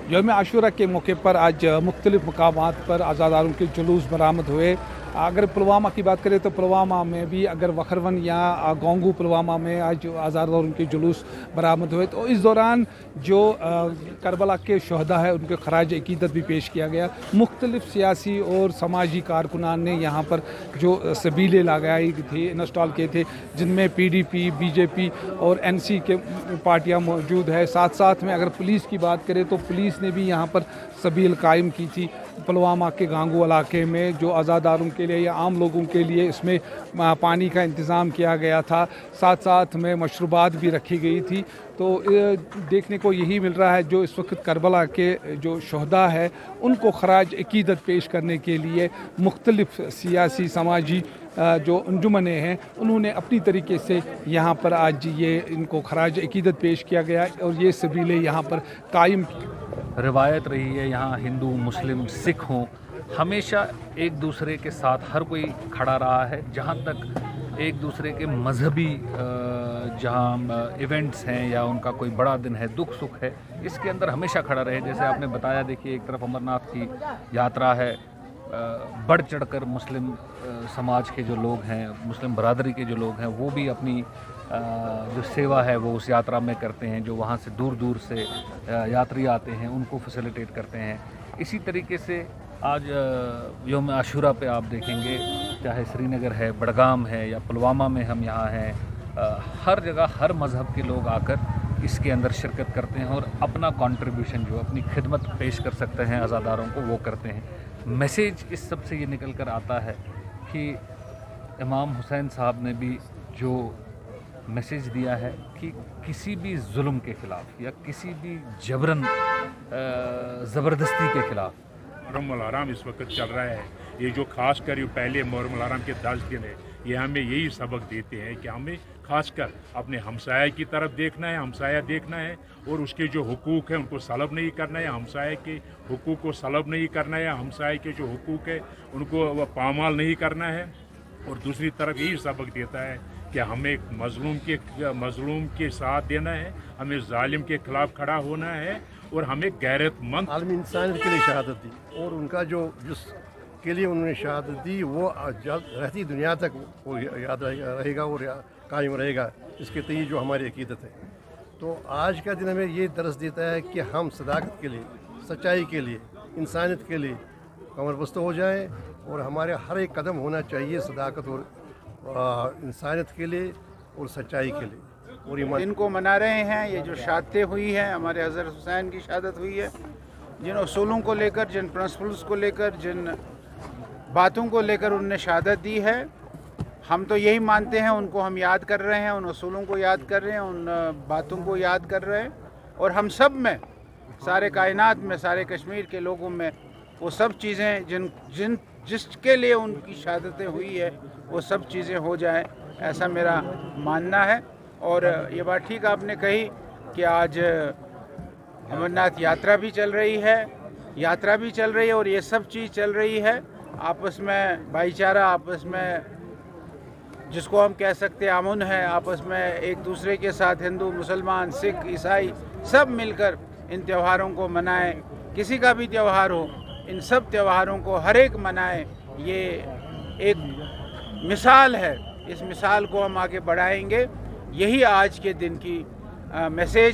यौम आशूरा के मौके पर आज मुख्तलिफ मकामात पर आज़ादारों के जुलूस बरामद हुए। अगर पुलवामा की बात करें तो पुलवामा में भी, अगर वखरवन या गोंगू पुलवामा में आज आज़ादारों के जुलूस बरामद हुए, तो इस दौरान जो करबला के शहदा है उनके खराज अकीदत भी पेश किया गया। मुख्तलिफ सियासी और समाजी कारकुनान ने यहाँ पर जो सबीलें लगाई थी, इंस्टॉल किए थे, जिनमें PDP, BJP और NC के पार्टियाँ मौजूद है। साथ साथ में अगर पुलिस की बात करें तो पुलिस ने भी यहाँ पर सबील कायम की थी। पुलवामा के गांगू इलाके में जो आज़ादारों के लिए या आम लोगों के लिए इसमें पानी का इंतज़ाम किया गया था, साथ साथ में मशरूबात भी रखी गई थी। तो देखने को यही मिल रहा है, जो इस वक्त करबला के जो शहदा है उनको खराज अकीदत पेश करने के लिए मुख्तलिफ सियासी समाजी जो अंजुमने हैं उन्होंने अपनी तरीके से यहाँ पर आज ये इनको खराज अकीदत पेश किया गया और ये सबीलें यहाँ पर कायम। रिवायत रही है यहाँ हिंदू, मुस्लिम, सिख हों, हमेशा एक दूसरे के साथ हर कोई खड़ा रहा है। जहाँ तक एक दूसरे के मजहबी जहाँ इवेंट्स हैं या उनका कोई बड़ा दिन है, दुख सुख है, इसके अंदर हमेशा खड़ा रहे। जैसे आपने बताया, देखिए एक तरफ अमरनाथ की यात्रा है, बढ़ चढ़कर मुस्लिम समाज के जो लोग हैं, मुस्लिम बरादरी के जो लोग हैं, वो भी अपनी जो सेवा है वो उस यात्रा में करते हैं। जो वहाँ से दूर दूर से यात्री आते हैं उनको फैसिलिटेट करते हैं। इसी तरीके से आज यौम आशूरा पे आप देखेंगे, चाहे श्रीनगर है, बड़गाम है या पुलवामा में हम यहाँ हैं, हर जगह हर मज़हब के लोग आकर इसके अंदर शिरकत करते हैं और अपना कंट्रीब्यूशन जो अपनी खिदमत पेश कर सकते हैं आज़ादारों को, वो करते हैं। मैसेज इस सब से ये निकल कर आता है कि इमाम हुसैन साहब ने भी जो मैसेज दिया है कि किसी भी जुल्म के ख़िलाफ़ या किसी भी जबरन ज़बरदस्ती के ख़िलाफ़। मुहर्रम हराम इस वक्त चल रहा है, ये जो खास कर पहले मुहर्रम हराम के 10 दिन है, ये हमें यही सबक देते हैं कि हमें खासकर अपने हमसाया की तरफ देखना है, हमसाया देखना है और उसके जो हुकूक हैं उनको सलब नहीं करना है, हमसाया के हुकूक को सलब नहीं करना है, हमसाया के जो हुकूक है उनको पामाल नहीं करना है। और दूसरी तरफ यही सबक देता है कि हमें मजलूम के साथ देना है, हमें जालिम के खिलाफ खड़ा होना है और हमें गैरतमंद आलमी इंसान के लिए शहादत दी और उनका जो जिस के लिए उन्होंने शहादत दी वो रहती दुनिया तक वो याद रहेगा और कायम रहेगा। इसके तय जो हमारी अकीदत है। तो आज का दिन हमें ये दर्स देता है कि हम सदाकत के लिए, सच्चाई के लिए, इंसानियत के लिए कमरबस्त हो जाएं और हमारे हर एक कदम होना चाहिए सदाकत और इंसानियत के लिए और सच्चाई के लिए। और इनको मना रहे हैं, ये जो शहादतें हुई हैं, हमारे हज़रत हुसैन की शहादत हुई है, जिन उसूलों को लेकर, जिन प्रिंसिपल्स को लेकर, जिन बातों को लेकर उनने शहादत दी है, हम तो यही मानते हैं। उनको हम याद कर रहे हैं, उन उसूलों को याद कर रहे हैं, उन बातों को याद कर रहे हैं। और हम सब में, सारे कायनात में, सारे कश्मीर के लोगों में वो सब चीज़ें जिसके लिए उनकी शहादतें हुई है वो सब चीज़ें हो जाएं, ऐसा मेरा मानना है। और ये बात ठीक आपने कही कि आज अमरनाथ यात्रा भी चल रही है और ये सब चीज़ चल रही है आपस में भाईचारा, आपस में जिसको हम कह सकते हैं अमन है, आपस में एक दूसरे के साथ हिंदू, मुसलमान, सिख, ईसाई सब मिलकर इन त्योहारों को मनाएं। किसी का भी त्यौहार हो, इन सब त्योहारों को हर एक मनाएं। ये एक मिसाल है, इस मिसाल को हम आगे बढ़ाएंगे। यही आज के दिन की मैसेज है।